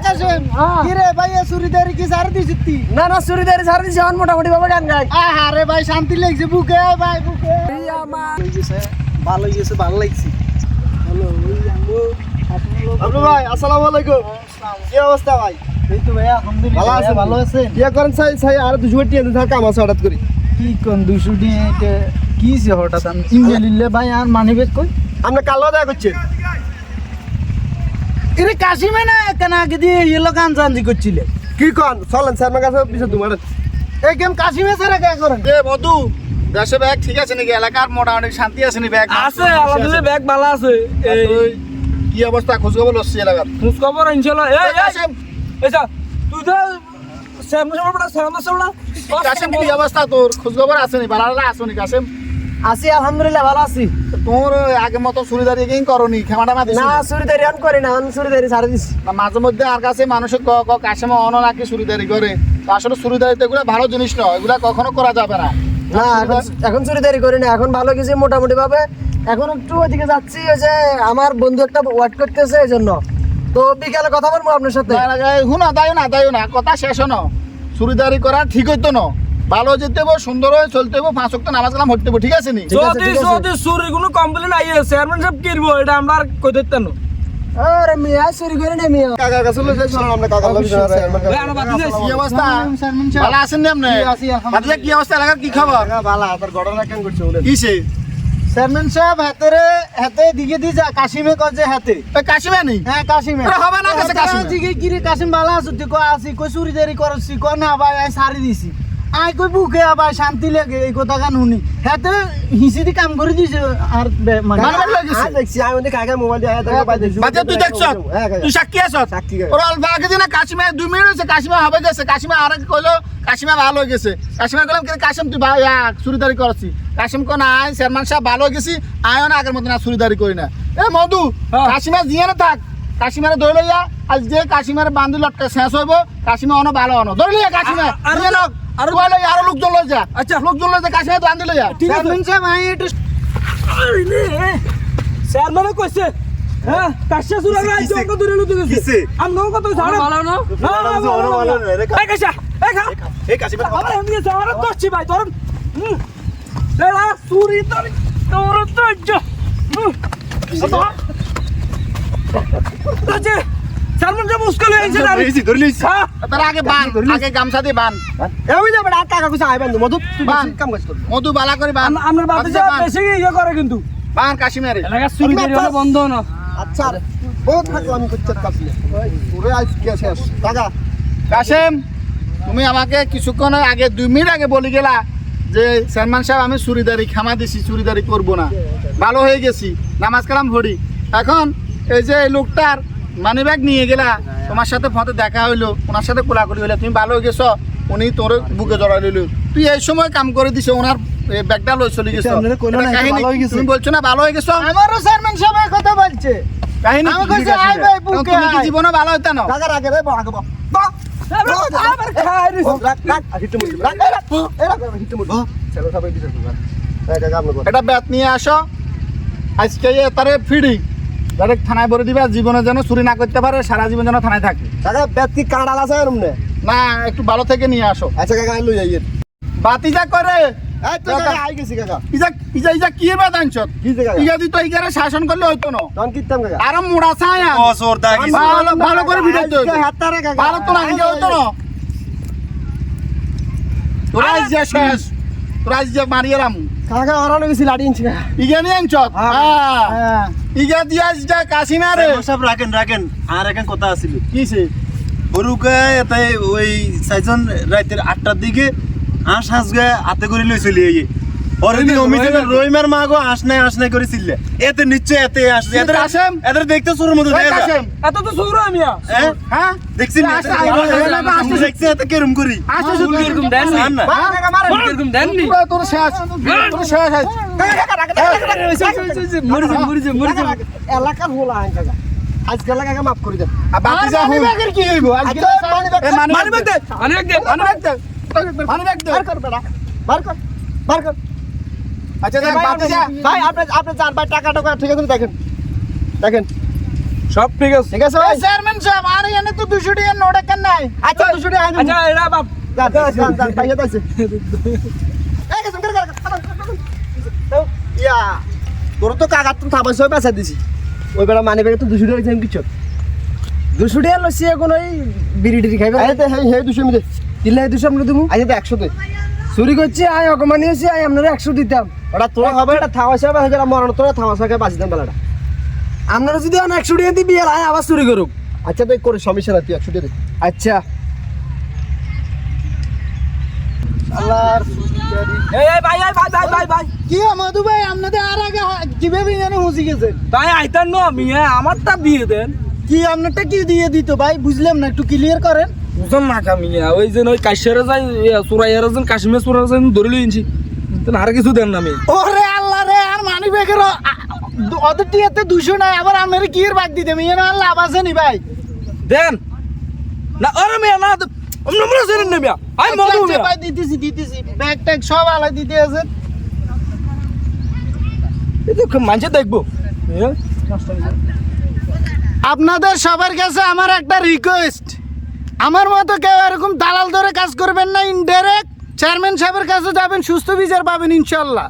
কাসেম কি রে ভাই চুরিদারি কি সার দিছিস তুই? না না চুরিদারি ছাড় দিছি এখন মোটামুটি ভাবে গান গাই। আরে ভাই শান্তি লাগছে বুকে ভাই বুকে ভালো গেছে ভালো লাগছে। হ্যালো আপনি ভাই আসসালামু আলাইকুম। কি অবস্থা ভাই? এই তো ভাই আলহামদুলিল্লাহ ভালো আছেন? ভালো আছেন? ইয়া করেন চাই আর 200 টাকা দিয়ে দেন কাম আছে হঠাৎ করে। কি কোন 200 টাকা কি সে হঠাৎ ইনজালিল্লাহ ভাই আর মানিবেক কই? আপনি কালো দেখা করছেন? এরে কাশিমে না কেন আগে দিয়ে ইয়েলো গান জানজি করছিলে? কি কোন চলেন স্যার আমার কাছে পিছে দুমারে। এই গেম কাশিমে ছাড়া কে করেন? এ মধু দেশে ব্যাগ ঠিক আছে নাকি? এলাকার মোটামুটি শান্তি আছে নি? ব্যাগ আছে আলহামদুলিল্লাহ ব্যাগ ভালো আছে। এই কি অবস্থা খোঁজ খবর লসছি এলাকার? খোঁজ খবর ইনশাআল্লাহ। এই কাশেম এইসা তুই তো সামনে সামনে কাশেম কি অবস্থা তোর? খোঁজ খবর আছে নি? ভালো আছে নি কাশেম? আছি আলহামদুলিল্লাহ ভালো আছি। তোর আগে মতো চুরিদারি কি করনি? খেমাটা মা দিছ না চুরিদারি অন করি না, আমি চুরিদারি ছাড় দিছি। মাঝে মধ্যে আর কাছে মানুষের কাশেম অন নাকি চুরিদারি করে। তো আসলে চুরিদারিতে এগুলো ভালো জিনিস নয়, এগুলা কখনো করা যাবে না। না এখন চুরিদারি করি না, এখন ভালো কিছু মোটামুটি ভাবে। এখন একটু ওইদিকে যাচ্ছি, ওই যে আমার বন্ধু একটা ওয়েট করতেছে এই জন্য। তো বিকালে কথা বলবো আপনার সাথে। হুনা দায়ও না কথা শেষ হনো। চুরিদারি করা ঠিক হইতো না, ভালো যেতে হবো, সুন্দর হয়ে চলতে হবো, 5 ওয়াক্ত নামাজ কালাম হইতে হবো, ঠিক আছে নি? যদি চুরি কোনো কমপ্লেন আইয়ে চেয়ারম্যান সাহেব কিরবো এটা আমরা আর কই দিতেন না। আরে মিয়া চুরি করে না মিয়া। কাকার কাছে লই যাই চলুন আমরা কাকার লই যাই। ভাই আমরা বাতি যাইছি। কি অবস্থা? চেয়ারম্যান সাহেব ভালো আছেন নি আপনি? আছি, আলহামদুলিল্লাহ। আপনাদের কি অবস্থা? এলাকার কি খবর? ভালো তোর ঘটনা কেন করছে বলে? কিসে? চেয়ারম্যান সাহেব হাতে দিকে দি যা কাশিমে কয় যে হাতে। কাশিমে নি? হ্যাঁ কাশিমে। আরে হবে না কাছে কাশিমে। দিকে কি রে কাশিম ভালো আছো তুই? কয় আছি কই চুরিদারি করছি? কয় না ভাই আই সারি দিছি। আই কই বুকে ভাই শান্তি লাগে এই কথা গান শুনি। হাতে হিসি দি কাম করে দিছে আর মানে ভালো লাগিছে। আজ দেখছি আমি ওদের কাকা মোবাইল দিয়ে আয়া পাই দেখছি। বাজে তুই দেখছ? তুই সাক্ষী আছ? সাক্ষী। ওর অল্প আগে দিনা কাশিমে 2 মিনিট হইছে, কাশিমে হবে গেছে। কাশিমে আর কইলো কাশিমে ভালো হয়ে গেছে। কাশিমে কইলাম কি কাশিম তুই ভাই চুরিদারি করছিস? কাশিম কোন আই চেয়ারম্যান সাহেব ভালো হয়ে গেছি, আয়ও না আগের মত না চুরিদারি করি না। এ মধু কাশিমে জিয়ে না থাক, কাশিমারে ধরে লইয়া আজ যে কাশিমারে বান্ধি লটকে শেষ হইব, কাশিমে অন ভালো অন ধরে লইয়া কাশিমে জিয়ে না আর কইলো আরো লোকজন লই যা। আচ্ছা লোকজন লই যা কাশিমে বান্ধি লইয়া। চেয়ারম্যান সাহেব আই একটু চেয়ারম্যানে কইছে হ্যাঁ কাশা চুরা না আইছে ওকে ধরে লুতে গেছে। আমগো কত ছাড় ভালো না। না ভালো না রে। এই কাশা এই খা এই কাশিমে আরে আমি যাওয়ার দচ্ছি ভাই তোর এরা চুরি তোর তো যা আচ্ছা চেয়ারম্যান যে মুশকিল হয়েছে না ধরে লইছি তার আগে বান আগে গামছা দিয়ে বান। এই যে বড় কাকা কইছে আই বান্ধু মধু তুই বান। কাম করছ। মধু বালা করে বান। আমরা বাতে যা বেশি ইয়ে করে কিন্তু বান কাশিমেরে এলাকা চুরি করে হলে বন্ধ না। আচ্ছা বহুত থাকলাম করতে কাছে। পুরো আজ কি শেষ কাকা। কাশেম তুমি আমাকে কিছুক্ষণ আগে 2 মিনিট আগে বলি গেলা যে চেয়ারম্যান সাহেব আমি চুরিদারি ক্ষমা দিছি, চুরিদারি করব না, ভালো হয়ে গেছি, নামাজ কালাম পড়ি। এখন এই যে এই লোকটার মানি ব্যাগ নিয়ে গেলা, তোমার সাথে ফটো দেখা হইলো, ওনার সাথে কোলাকুলি হইলো, তুমি ভালো হয়ে গেছো, উনি তোর বুকে জড়াই লইলো, তুই এই সময় কাম করে দিছো, ওনার ব্যাগটা লই চলে গেছো। আপনারা কইলো না, এটা কাহিনী, ভালো হয়ে গেছে। তুমি বলছো না ভালো হয়ে গেছো? আমারও চেয়ারম্যান সাহেব এই কথা বলছে। কাহিনী আমি কি কইছি, কাশিমে? আই ভাই বুকে তুমি কি আই। জীবনে ভালো হইতা না? কাকা রাখে রে আগে বা বা আবার খাই রে রাখ রাখ হিট মুড়ি রাখ রাখ এই রাখ হিট মুড়ি চলো সবাই দিছে রাখ এই কাকা আপনি কর। এটা ব্যাট নিয়ে আসো, আজকে তারে ফিডি ডাইরেক্ট থানায় ভরে দিবা, জীবনে যেন চুরি না করতে পারে, সারা জীবন যেন থানায় থাকে। কাকা ব্যক্তি কাঁড়াল আছে এরমনে। না একটু ভালো থেকে নিয়ে আসো। আচ্ছা কাকা লই যাইয়ে। বাতিজা করে এই তো কাকা আই গেছি কাকা। ইজা কি বাদ আনছত? কি যে কাকা ইগা দি তো ইগারে শাসন করলে হইতো না। তখন কিতাম কাকা। আর মুড়া ছায়া ভালো ভালো করে ভিডিও দিও। হাতটারে কাকা ভালো তো না ইগা হইতো না। তোরা ইজা শেষ, তোরা ইজা মারিয়ালাম। কাকা ওরানো গেছি লাড়ি ইনছি কাকা। ইগা নিয়ে আনছত। হ্যাঁ হ্যাঁ ইগা দিয়া ইজা কাশিনা রে। সব রাখেন আর এখন কথা আছিল কিছে গরুকে এতে ওই সাইজন রাতের 8টার দিকে আঁশ হাঁসগে হাতে করে লই চলে এই অরেদি অমিতে রইমার মাগো আঁশ নাই করে ছিলে এতে নিচে এতে আসছে এদের কাশেম? এদের দেখতে শুরু মতো ওই দেখা কাশেম এত তো চুর আমিয়া হ্যাঁ দেখছি না দেখছি এতে কেরম করি আসো চুর কিরকম দেন নি জান না কাকা মারে কিরকম দেন নি তোর শেষ তোর শেষ আছে। মরিছে এলাকার হোলা আইন কাকা। আজকাল কাকা মাফ করে দেন। আর বাতিজা মানি হুম ব্যাগের কি হইব? আজকে এ মানি ব্যাগ দে অনেক দে মানি ব্যাগ দে মানি ব্যাগ দে। বার কর বেটা বার কর বার কর। আচ্ছা দেখ বাতিজা ভাই আপনি যান ভাই টাকা টাকা ঠিক আছে দেখেন দেখেন সব ঠিক আছে ঠিক আছে ভাই চেয়ারম্যান সাহেব আর এনে তো 200 টাকা নোট কেন নাই আচ্ছা 200 টাকা আইন আচ্ছা এরা বাপ পাইয়া তাইছে এই গেছে ইয়া তোর তো কাকা তো থাবাই সব পেছা দিছি ওই বেলা মানি ব্যাগে তো 200 টাকা দিছেন কিছু 200 টাকা লসি এখন ওই বিড়ি টিড়ি খাইবে আই তো হে 200 মিলে দিলে 200 আমরা দেবো আই তো 100 দে চুরি করছি আই অকমানি হইছি আই আপনারা 100 দিতাম ওটা তোর হবে এটা থাওয়া সাহেব হয়ে গেল মরণ তোরা থাওয়া সাহেব বাঁচিতাম বেলাটা আপনারা যদি 100 টাকা দিবি আর আই আবার চুরি করুক আচ্ছা তুই করে সমস্যা না তুই 100 টাকা দে আচ্ছা আল্লাহর এই ভাই ভাই কি মধু ভাই আপনাদের আর আগে কিভাবে জানে হুঁসি গেছে তাই আইতান না আমি আমারটা দিয়ে দেন কি আপনারটা কি দিয়ে দিত ভাই বুঝলাম না একটু ক্লিয়ার করেন বুঝলাম না কামিয়া ওই যে ওই কাশিয়ারে যাই সুরাইয়ারে যান কাশ্মীর সুরাইয়ারে যাই ধরে লইছি আর কিছু দেন না আমি ওরে আল্লাহ রে আর মানি ব্যাগের ওদের টিয়াতে 200 নাই আবার আমার কি এর বাদ দিতে মিয়া না লাভ আছে নি ভাই দেন না আরে মিয়া না আমরা জানেন না মিয়া আই মধু আচ্ছা, মিয়া ভাই দিতেছি ব্যাগ ট্যাগ সব আলাই দিতে আছে এই তো মানছে দেখবো আপনাদের সবার কাছে আমার একটা রিকোয়েস্ট আমার মতো কেউ এরকম দালাল ধরে কাজ করবেন না ইনডাইরেক্ট চেয়ারম্যান সাহেবের কাছে যাবেন সুস্থ বিচার পাবেন ইনশাল্লাহ